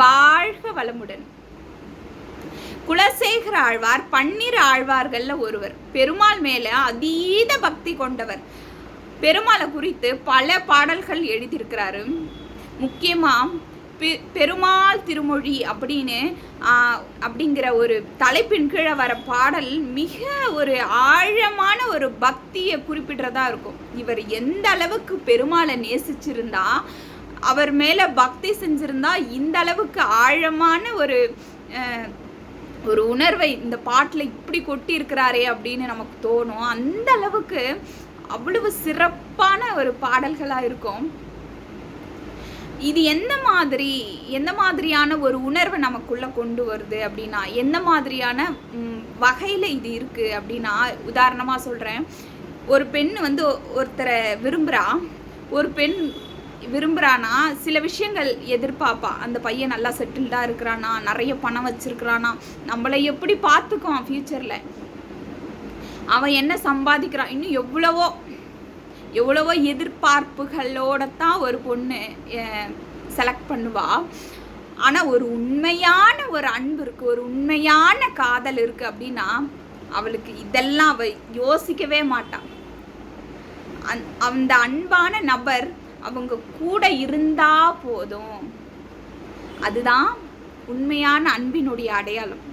வாழ்க வளமுடன். குலசேகர ஆழ்வார் 12 ஆழ்வார்கள்ல ஒருவர். பெருமாள் மேல அதீத பக்தி கொண்டவர். பெருமாளை குறித்து பல பாடல்கள் எழுதியிருக்கிறாரு. முக்கியமா பெருமாள் திருமொழி அப்படிங்கிற ஒரு தலைப்பின் கீழே வர பாடல் மிக ஒரு ஆழமான ஒரு பக்தியை குறிப்பிடுறதா இருக்கும். இவர் எந்த அளவுக்கு பெருமாளை நேசிச்சிருந்தா, அவர் மேல பக்தி செஞ்சிருந்தா இந்த அளவுக்கு ஆழமான ஒரு உணர்வை இந்த பாட்டில் இப்படி கொட்டி இருக்கிறாரே அப்படின்னு நமக்கு தோணும். அந்த அளவுக்கு அவ்வளவு சிறப்பான ஒரு பாடல்களாக இருக்கும். இது எந்த மாதிரியான ஒரு உணர்வை நமக்குள்ள கொண்டு வருது அப்படின்னா, எந்த மாதிரியான வகையில் இது இருக்கு அப்படின்னா, உதாரணமாக சொல்கிறேன். ஒரு பெண் ஒருத்தரை ஒரு பெண் விரும்புகிறானா, சில விஷயங்கள் எதிர்பார்ப்பா. அந்த பையன் நல்லா செட்டில்டாக இருக்கிறானா, நிறைய பணம் வச்சிருக்கிறானா, நம்மளை எப்படி பார்த்துக்குவான் ஃப்யூச்சரில், அவன் என்ன சம்பாதிக்கிறான், இன்னும் எவ்வளவோ எதிர்பார்ப்புகளோட தான் ஒரு பொண்ணு செலக்ட் பண்ணுவா. ஆனால் ஒரு உண்மையான ஒரு அன்பு இருக்குது, ஒரு உண்மையான காதல் இருக்குது அப்படின்னா அவளுக்கு இதெல்லாம் அவள் யோசிக்கவே மாட்டான். அந்த அன்பான நபர் அவங்க கூட இருந்தா போதும். அதுதான் உண்மையான அன்பினுடைய அடையாளம்.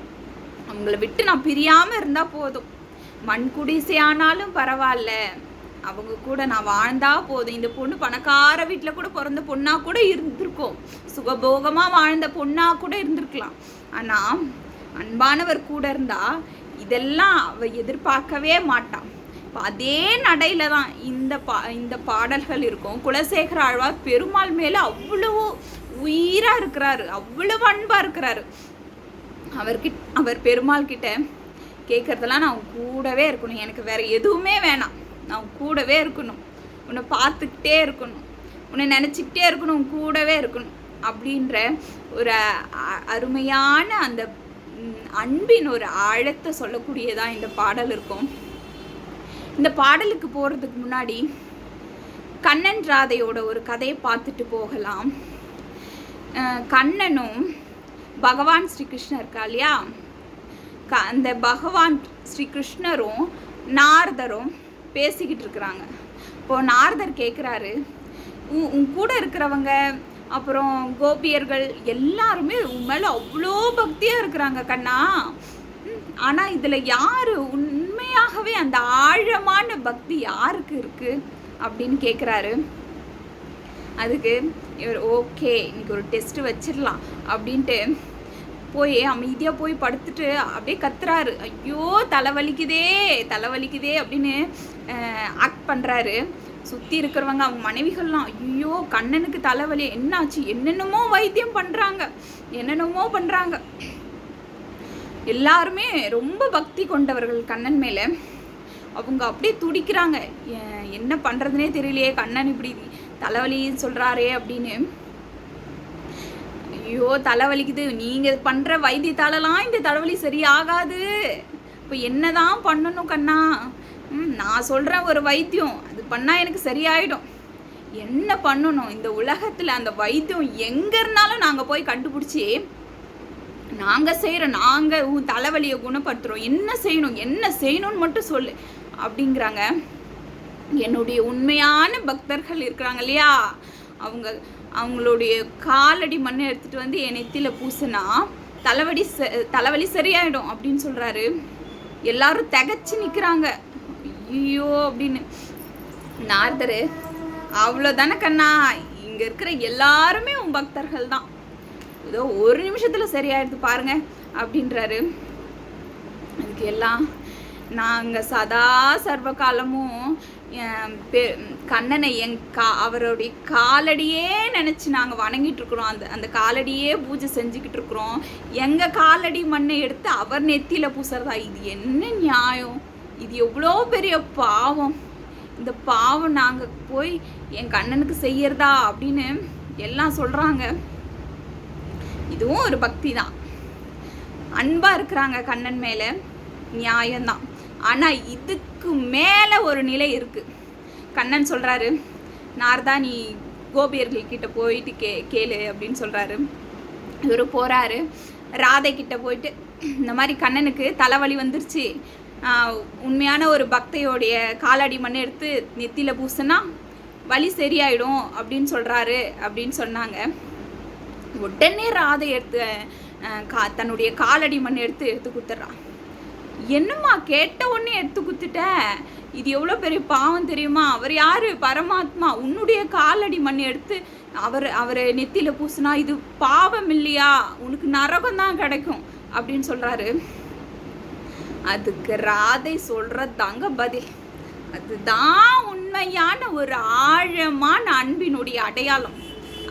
அவங்கள விட்டு நான் பிரியாமல் இருந்தால் போதும். மண் குடிசையானாலும் பரவாயில்ல, அவங்க கூட நான் வாழ்ந்தா போதும். இந்த பொண்ணு பணக்கார வீட்டில் கூட பிறந்த பொண்ணா கூட இருந்திருக்கும், சுகபோகமாக வாழ்ந்த பொண்ணா கூட இருந்திருக்கலாம். ஆனால் அன்பானவர் கூட இருந்தா இதெல்லாம் அவ எதிர்பார்க்கவே மாட்டான். இப்போ அதே நடையில தான் இந்த பாடல்கள் இருக்கும். குலசேகர ஆழ்வார் பெருமாள் மேலே அவ்வளவு உயிராக இருக்கிறாரு, அவ்வளவு அன்பாக இருக்கிறாரு. அவர் பெருமாள் கிட்ட கேட்குறதெல்லாம் நான் கூடவே இருக்கணும், எனக்கு வேற எதுவுமே வேணாம், நான் கூடவே இருக்கணும், உன்னை பார்த்துக்கிட்டே இருக்கணும், உன்னை நினச்சிக்கிட்டே இருக்கணும், கூடவே இருக்கணும் அப்படின்ற ஒரு அருமையான அந்த அன்பின் ஒரு ஆழத்தை சொல்லக்கூடியதான் இந்த பாடல் இருக்கும். இந்த பாடலுக்கு போகிறதுக்கு முன்னாடி கண்ணன் ராதையோட ஒரு கதையை பார்த்துட்டு போகலாம். கண்ணனும் பகவான் ஸ்ரீகிருஷ்ணர் இருக்கா இல்லையா, அந்த பகவான் ஸ்ரீகிருஷ்ணரும் நாரதரும் பேசிக்கிட்டு இருக்கிறாங்க. இப்போது நாரதர் கேட்குறாரு, உன் கூட இருக்கிறவங்க அப்புறம் கோபியர்கள் எல்லாருமே உன் மேலே அவ்வளோ பக்தியாக இருக்கிறாங்க கண்ணா, ஆனால் இதில் யார் உண்மையாகவே அந்த ஆழமான பக்தி யாருக்கு இருக்குது அப்படின்னு கேட்குறாரு. அதுக்கு இவர் ஓகே இன்னைக்கு ஒரு டெஸ்ட்டு வச்சிடலாம் அப்படின்ட்டு அமைதியாக போய் படுத்துட்டு அப்படியே கத்துறாரு. ஐயோ தலைவலிக்குதே அப்படின்னு ஆக்ட் பண்ணுறாரு. சுற்றி இருக்கிறவங்க அவங்க மனைவிகள்லாம் ஐயோ கண்ணனுக்கு தலைவலி என்னாச்சு, என்னென்னமோ வைத்தியம் பண்ணுறாங்க. எல்லாருமே ரொம்ப பக்தி கொண்டவர்கள் கண்ணன் மேலே. அவங்க அப்படியே துடிக்கிறாங்க, என்ன பண்ணுறதுனே தெரியலையே, கண்ணன் இப்படி தலைவலின்னு சொல்கிறாரே அப்படின்னு. ஐயோ தலைவலிக்குது, நீங்கள் பண்ணுற வைத்தியத்தாலலாம் இந்த தலைவலி சரியாகாது, இப்போ என்னதான் பண்ணணும் கண்ணா, நான் சொல்கிறேன் ஒரு வைத்தியம், அது பண்ணால் எனக்கு சரியாயிடும், என்ன பண்ணணும், இந்த உலகத்தில் அந்த வைத்தியம் எங்கே இருந்தாலும் நாங்கள் போய் கண்டுபிடிச்சி நாங்கள் செய்கிறோம், நாங்கள் உன் தலைவலியை குணப்படுத்துகிறோம், என்ன செய்யணும்னு மட்டும் சொல்லு அப்படிங்கிறாங்க. என்னுடைய உண்மையான பக்தர்கள் இருக்கிறாங்க இல்லையா, அவங்களுடைய காலடி மண்ணை எடுத்துகிட்டு வந்து என் நெத்தியில் பூசினா தலைவலி சரியாயிடும் அப்படின்னு சொல்கிறாரு. எல்லாரும் திகச்சு நிற்கிறாங்க. ஐயோ அப்படின்னு. நாரதர் அவ்வளோதானே கண்ணா, இங்கே இருக்கிற எல்லாருமே உன் பக்தர்கள் தான், ஏதோ ஒரு நிமிஷத்தில் சரியாயிடுது பாருங்க அப்படின்றாரு. அதுக்கு எல்லாம் நாங்கள் சதா சர்வ காலமும் கண்ணனை அவருடைய காலடியே நினச்சி நாங்கள் வணங்கிட்டு இருக்கிறோம், அந்த காலடியே பூஜை செஞ்சுக்கிட்டு இருக்கிறோம், எங்கள் காலடி மண்ணை எடுத்து அவர் நெத்தியில் பூசுறதா, இது என்ன நியாயம், இது எவ்வளோ பெரிய பாவம், இந்த பாவம் நாங்கள் போய் என் கண்ணனுக்கு செய்யறதா அப்படின்னு எல்லாம் சொல்கிறாங்க. இதுவும் ஒரு பக்தி தான், அன்பாக இருக்கிறாங்க கண்ணன் மேலே, நியாயம்தான். ஆனால் இதுக்கு மேலே ஒரு நிலை இருக்குது. கண்ணன் சொல்கிறாரு, நாரதா நீ கோபியர்கள்கிட்ட போயிட்டு கேளு அப்படின்னு சொல்கிறாரு. இவர் போகிறாரு. ராதை கிட்ட போயிட்டு இந்த மாதிரி கண்ணனுக்கு தலைவலி வந்துருச்சு, உண்மையான ஒரு பக்தையோடைய காலடி மண் எடுத்து நெத்தியில் பூசுனா வலி சரியாயிடும் அப்படின்னு சொல்கிறாரு அப்படின்னு சொன்னாங்க. உடனே ராதை எடுத்து தன்னுடைய காலடி மண் எடுத்து குத்துறான். என்னம்மா கேட்ட உடனே எடுத்து குத்துட்ட, இது எவ்வளோ பெரிய பாவம் தெரியுமா? அவர் யாரு? பரமாத்மா. உன்னுடைய காலடி மண் எடுத்து அவர் நெத்தியில் பூசினா இது பாவம் இல்லையா? உனக்கு நரகம் தான் கிடைக்கும் அப்படின்னு சொல்கிறாரு. அதுக்கு ராதை சொல்கிறதாங்க பதில். அதுதான் உண்மையான ஒரு ஆழமான அன்பினுடைய அடையாளம்.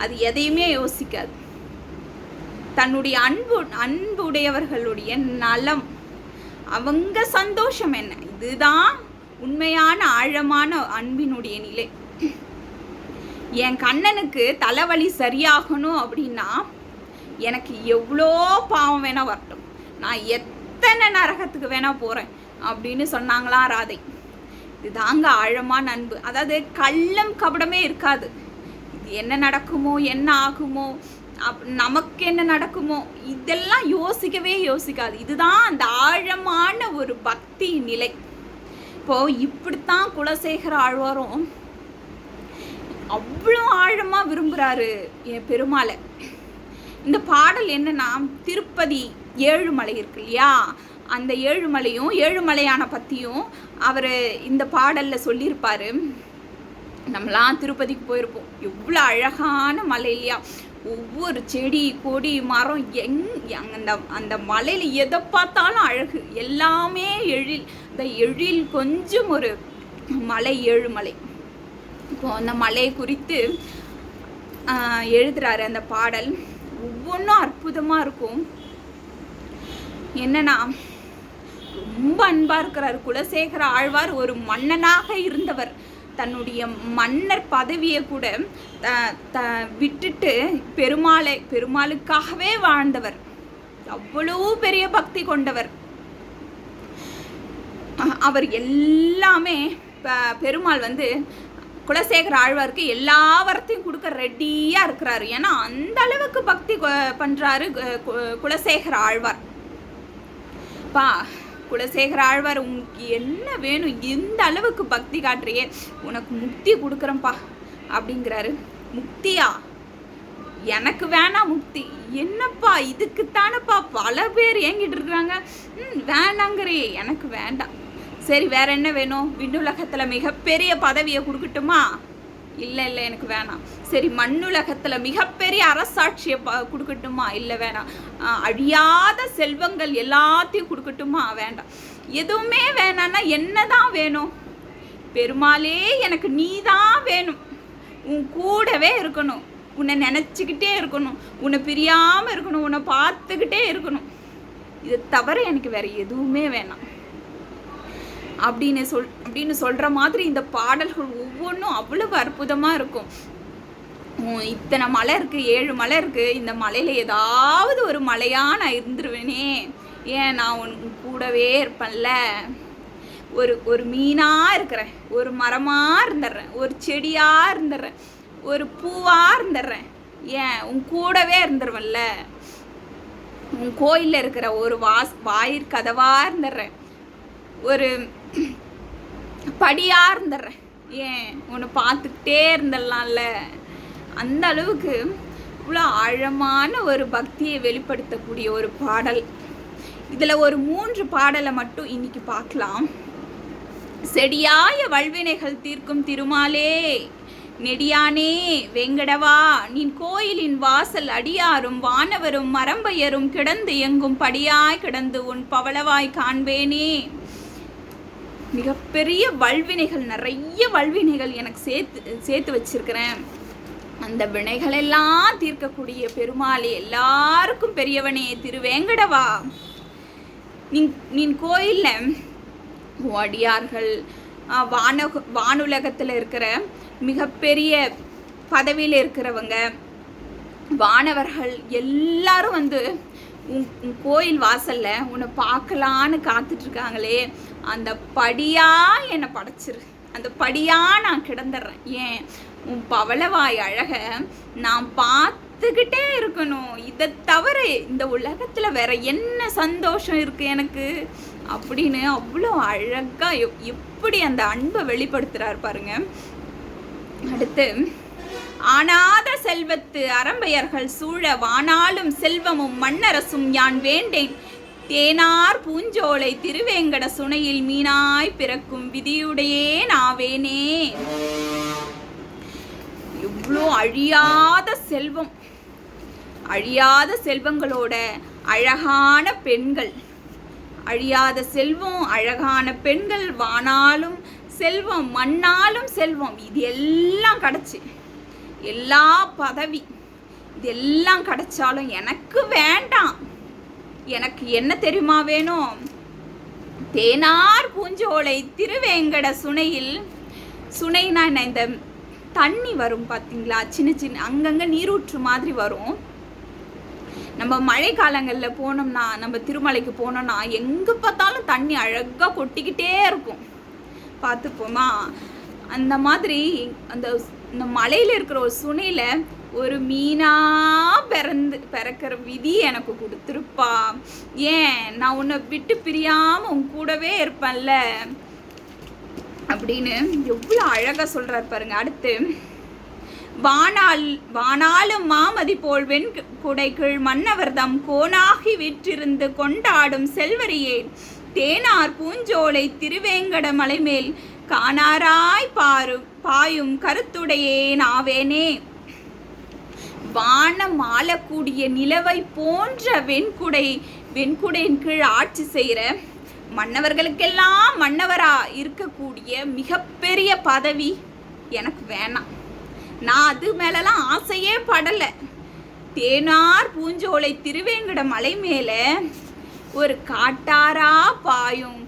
அது எதையுமே யோசிக்காது. தன்னுடைய அன்புடையவர்களுடைய நலம், அவங்க சந்தோஷம் என்ன, இதுதான் உண்மையான ஆழமான அன்பினுடைய நிலை. என் கண்ணனுக்கு தலைவலி சரியாகணும் அப்படின்னா எனக்கு எவ்வளோ பாவம் வேணா வரட்டும், நான் எத்தனை நரகத்துக்கு வேணா போகிறேன் அப்படின்னு சொன்னாங்களா ராதை. இதுதாங்க ஆழமான அன்பு. அதாவது கள்ளம் கபடமே இருக்காது. இது என்ன நடக்குமோ, என்ன ஆகுமோ, நமக்கு என்ன நடக்குமோ, இதெல்லாம் யோசிக்காது. இதுதான் அந்த ஆழமான ஒரு பக்தி நிலை. இப்போ இப்படித்தான் குலசேகர ஆழ்வாரும் அவ்வளோ ஆழமா விரும்புறாரு என் பெருமாளை. இந்த பாடல் என்னன்னா, திருப்பதி ஏழுமலை இருக்கு இல்லையா, அந்த ஏழுமலையும் ஏழுமலையான பற்றியும் அவர் இந்த பாடலில் சொல்லியிருப்பார். நம்மளாம் திருப்பதிக்கு போயிருப்போம். எவ்வளோ அழகான மலை இல்லையா? ஒவ்வொரு செடி கொடி மரம் அந்த மலையில் எதை பார்த்தாலும் அழகு, எல்லாமே எழில். இந்த எழில் கொஞ்சம் ஒரு மலை ஏழுமலை. இப்போ அந்த மலையை குறித்து எழுதுறாரு அந்த பாடல். ஒவ்வொன்றும் அற்புதமாக இருக்கும். என்னன்னா, ரொம்ப அன்பாக இருக்கிறார் குலசேகர ஆழ்வார். ஒரு மன்னனாக இருந்தவர். தன்னுடைய மன்னர் பதவியை கூட விட்டுட்டு பெருமாளுக்காகவே வாழ்ந்தவர். அவ்வளோ பெரிய பக்தி கொண்டவர் அவர். எல்லாமே பெருமாள் குலசேகர ஆழ்வாருக்கு எல்லா வரத்தையும் கொடுக்க ரெடியாக இருக்கிறாரு. ஏன்னா அந்த அளவுக்கு பக்தி பண்ணுறாரு குலசேகர ஆழ்வார். குலசேகர ஆழ்வார், உனக்கு என்ன வேணும், எந்த அளவுக்கு பக்தி காட்டுறியே, உனக்கு முக்தி கொடுக்குறேன்ப்பா அப்படிங்கிறாரு. முக்தியா? எனக்கு வேணாம் முக்தி. என்னப்பா, இதுக்குத்தானப்பா பல பேர் ஏங்கிட்டு இருக்கிறாங்க. வேணாங்கிறே, எனக்கு வேண்டாம். சரி, வேற என்ன வேணும்? விண்ணுலகத்தில் மிகப்பெரிய பதவியை கொடுக்கட்டுமா? இல்லை எனக்கு வேணாம். சரி, மண்ணுலகத்தில் மிகப்பெரிய அரசாட்சியை கொடுக்கட்டுமா? இல்லை வேணாம். அழியாத செல்வங்கள் எல்லாத்தையும் கொடுக்கட்டுமா? வேண்டாம். எதுவுமே வேணான்னா என்னதான் வேணும்? பெருமாளே, எனக்கு நீ தான் வேணும். உன் கூடவே இருக்கணும், உன்னை நினச்சிக்கிட்டே இருக்கணும், உன்னை பிரியாமல் இருக்கணும், உன்னை பார்த்துக்கிட்டே இருக்கணும். இது தவிர எனக்கு வேற எதுவுமே வேணாம் அப்படின்னு சொல்கிற மாதிரி இந்த பாடல்கள் ஒவ்வொன்றும் அவ்வளவு அற்புதமாக இருக்கும். இத்தனை மலை இருக்குது, 7 மலை இருக்குது. இந்த மலையில் ஏதாவது ஒரு மலையாக நான் இருந்துருவேனே, ஏன் நான் உன் கூடவே இருப்பேன்ல. ஒரு மீனாக இருக்கிறேன், ஒரு மரமாக இருந்துடுறேன், ஒரு செடியாக இருந்துடுறேன், ஒரு பூவாக இருந்துடுறேன், ஏன் உன் கூடவே இருந்துருவேன்ல. உன் கோயிலில் இருக்கிற ஒரு வாயிற் கதவாக இருந்துடுறேன், ஒரு படியாக இருந்துடுறேன், ஏன் உன்னை பார்த்துக்கிட்டே இருந்துடலாம்ல. அந்த அளவுக்கு இவ்வளோ ஆழமான ஒரு பக்தியை வெளிப்படுத்தக்கூடிய ஒரு பாடல். இதில் ஒரு 3 பாடலை மட்டும் இன்னைக்கு பார்க்கலாம். செடியாய வல்வினைகள் தீர்க்கும் திருமாலே, நெடியானே வெங்கடவா, நின் கோயிலின் வாசல் அடியாரும் வானவரும் மரம்பெயரும் கிடந்து எங்கும் படியாய் கிடந்து உன் பவளவாய் காண்பேனே. மிகப்பெரிய வல்வினைகள், நிறைய வல்வினைகள் எனக்கு சேர்த்து வச்சிருக்கிறேன். அந்த வினைகளெல்லாம் தீர்க்கக்கூடிய பெருமாளே, எல்லாருக்கும் பெரியவனே, திருவேங்கடவா, நின் கோயிலில் அடியார்கள், வானுலகத்தில் இருக்கிற மிகப்பெரிய பதவியில் இருக்கிறவங்க, வானவர்கள் எல்லாரும் உன் கோயில் வாசலில் உன்னை பார்க்கலான்னு காத்துட்ருக்காங்களே, அந்த படியாக என்னை படைச்சிரு, அந்த படியாக நான் கிடந்துடுறேன். ஏன் உன் பவளவாய் அழக நான் பார்த்து பார்த்துக்கிட்டே இருக்கணும். இதை தவிர இந்த உலகத்துல வேற என்ன சந்தோஷம் இருக்கு எனக்கு அப்படின்னு அவ்வளோ அழகா எப்படி அந்த அன்பை வெளிப்படுத்துறாரு பாருங்க. அடுத்து, ஆனாத செல்வத்து அரம்பையர்கள் சூழ வானாலும் செல்வமும் மண்ணரசும் யான் வேண்டேன், தேனார் பூஞ்சோலை திருவேங்கட சுனையில் மீனாய் பிறக்கும் விதியுடையே நாவேனே. இவ்வளோ அழியாத செல்வம், அழியாத செல்வங்களோட அழகான பெண்கள், அழியாத செல்வம், அழகான பெண்கள், வானாலும் செல்வம் மண்ணாலும் செல்வம், இது எல்லாம் கிடச்சி, எல்லா பதவி இது எல்லாம் கிடைச்சாலும் எனக்கு வேண்டாம். எனக்கு என்ன தெரியுமா வேணும்? தேனார் பூஞ்சோலை திருவேங்கட சுனையில், சுனைனா என்ன, இந்த தண்ணி வரும் பார்த்தீங்களா, சின்ன சின்ன அங்கங்கே நீரூற்று மாதிரி வரும். நம்ம மழை காலங்களில் போனோம்னா, நம்ம திருமலைக்கு போனோம்னா எங்கே பார்த்தாலும் தண்ணி அழகாக கொட்டிக்கிட்டே இருக்கும், பார்த்துப்போமா? அந்த மாதிரி இந்த மலையில் இருக்கிற ஒரு சுனையில் ஒரு மீனா பிறக்கிற விதி எனக்கு கொடுத்துருப்பா. ஏன், நான் உன்னை விட்டு பிரியாமல் உன் கூடவே இருப்பேன்ல அப்படின்னு எவ்வளோ அழகாக சொல்கிறார் பாருங்க. அடுத்து, வானாலும் மாமதி போல் வெண்குடைகள் மன்னவர்தம் கோனாகி விற்றிருந்து கொண்டாடும் செல்வரியே, தேனார் பூஞ்சோலை திருவேங்கட மலைமேல் காணாராய் பாயும் கருத்துடையே நாவேனே. வானம் ஆளக்கூடிய நிலவை போன்ற வெண்குடையின் கீழ் ஆட்சி செய்கிற மன்னவர்களுக்கெல்லாம் மன்னவரா இருக்கக்கூடிய மிகப்பெரிய பதவி எனக்கு வேணாம். நான் அது மேலெல்லாம் ஆசையே படலை. தேனார் பூஞ்சோலை திருவேங்கட மலை மேலே ஒரு காட்டாரா பாயும்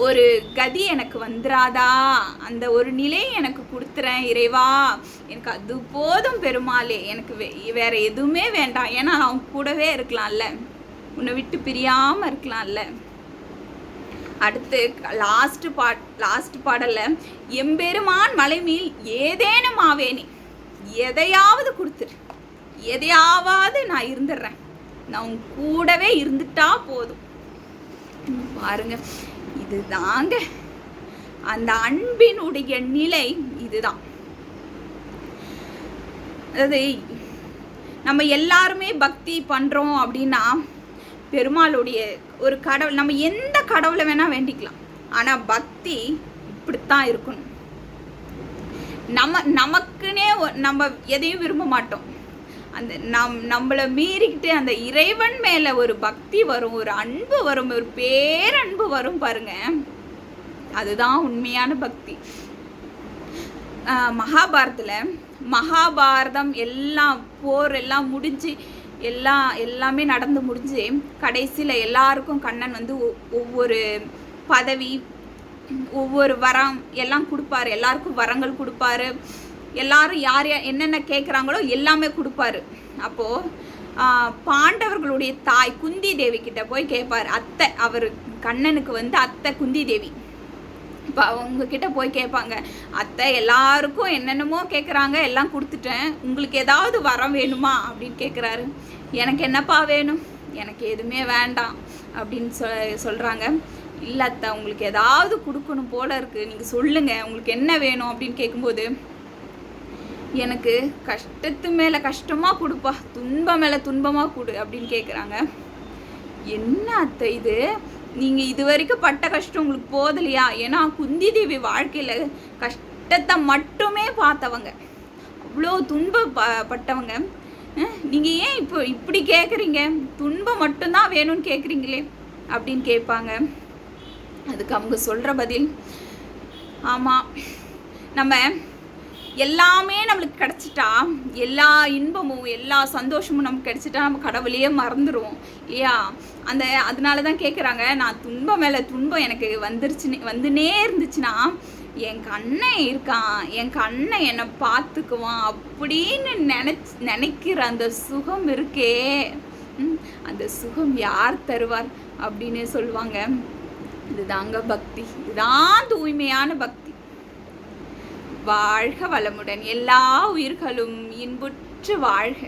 ஒரு கதி எனக்கு வந்துராதா? அந்த ஒரு நிலை எனக்கு கொடுத்துறேன் இறைவா, எனக்கு அது போதும் பெருமாளே, எனக்கு வேற எதுவுமே வேண்டாம். ஏன்னா நான் கூடவே இருக்கலாம்ல, உன்னை விட்டு பிரியாமல் இருக்கலாம்ல. அடுத்து லாஸ்ட் பாடல்ல, எம்பெருமான் மலைமேல் ஏதேனும் ஆவேனே, எதையாவது கொடுத்துரு, எதையாவது நான் இருந்துடுறேன், நான் உன் கூடவே இருந்துட்டா போதும். பாருங்க, இதுதாங்க அந்த அன்பினுடைய நிலை. இதுதான், அதாவது நம்ம எல்லாருமே பக்தி பண்றோம் அப்படின்னா பெருமாளுடைய ஒரு கடவுள், நம்ம எந்த கடவுளை வேணா வேண்டிக்கலாம். ஆனா பக்தி இப்படித்தான் இருக்கணும். நமக்குன்னே நம்ம எதையும் விரும்ப மாட்டோம். அந்த நம்மளை மீறிக்கிட்டு அந்த இறைவன் மேலே ஒரு பக்தி வரும், ஒரு அன்பு வரும், ஒரு பேரன்பு வரும் பாருங்க. அதுதான் உண்மையான பக்தி. மகாபாரதம் எல்லாம் போர் எல்லாம் முடிஞ்சு எல்லாமே நடந்து முடிஞ்சு கடைசியில் எல்லாருக்கும் கண்ணன் வந்து ஒவ்வொரு பதவி, ஒவ்வொரு வரம் எல்லாம் கொடுப்பாரு. எல்லாருக்கும் வரங்கள் கொடுப்பாரு. எல்லாரும் யார் என்னென்ன கேட்குறாங்களோ எல்லாமே கொடுப்பாரு. அப்போது பாண்டவர்களுடைய தாய் குந்தி தேவி கிட்ட போய் கேட்பார். அத்தை, அவர் கண்ணனுக்கு வந்து அத்தை குந்தி தேவி. இப்போ அவங்க கிட்ட போய் கேட்பாங்க, அத்தை எல்லாருக்கும் என்னென்னமோ கேட்குறாங்க, எல்லாம் கொடுத்துட்டேன், உங்களுக்கு ஏதாவது வரம் வேணுமா அப்படின்னு கேட்குறாரு. எனக்கு என்னப்பா வேணும், எனக்கு எதுவுமே வேண்டாம் அப்படின்னு சொல்கிறாங்க. இல்லை அத்தை, உங்களுக்கு ஏதாவது கொடுக்கணும் போல இருக்குது, நீங்கள் சொல்லுங்கள், உங்களுக்கு என்ன வேணும் அப்படின்னு கேட்கும்போது, எனக்கு கஷ்டத்து மேலே கஷ்டமாக கொடுப்பா, துன்பம் மேலே துன்பமாக கொடு அப்படின்னு கேட்குறாங்க. என்ன அத்தை இது, நீங்கள் இது வரைக்கும் பட்ட கஷ்டம் உங்களுக்கு போதலையா? ஏன்னா குந்தி தேவி வாழ்க்கையில் கஷ்டத்தை மட்டுமே பார்த்தவங்க, அவ்வளோ துன்பப்பட்டவங்க. நீங்கள் ஏன் இப்போ இப்படி கேட்குறீங்க, துன்பம் மட்டும்தான் வேணும்னு கேட்குறீங்களே அப்படின்னு கேட்பாங்க. அதுக்கு அவங்க சொல்கிற பதில், ஆமாம், நம்ம எல்லாமே நம்மளுக்கு கிடச்சிட்டா, எல்லா இன்பமும் எல்லா சந்தோஷமும் நமக்கு கிடச்சிட்டா நம்ம கடவுளையே மறந்துடுவோம் இல்லையா? அதனால தான் கேட்குறாங்க, நான் துன்பம் மேலே துன்பம் எனக்கு வந்துனே இருந்துச்சுன்னா என் கண்ணன் இருக்கான், என் கண்ணன் என்னை பார்த்துக்குவான் அப்படின்னு நினைக்கிற அந்த சுகம் இருக்கே, அந்த சுகம் யார் தருவார் அப்படின்னு சொல்லுவாங்க. இதுதாங்க பக்தி, இதுதான் தூய்மையான பக்தி. வாழ்க வளமுடன். எல்லா உயிர்களும் இன்புற்று பெற்று வாழ்க.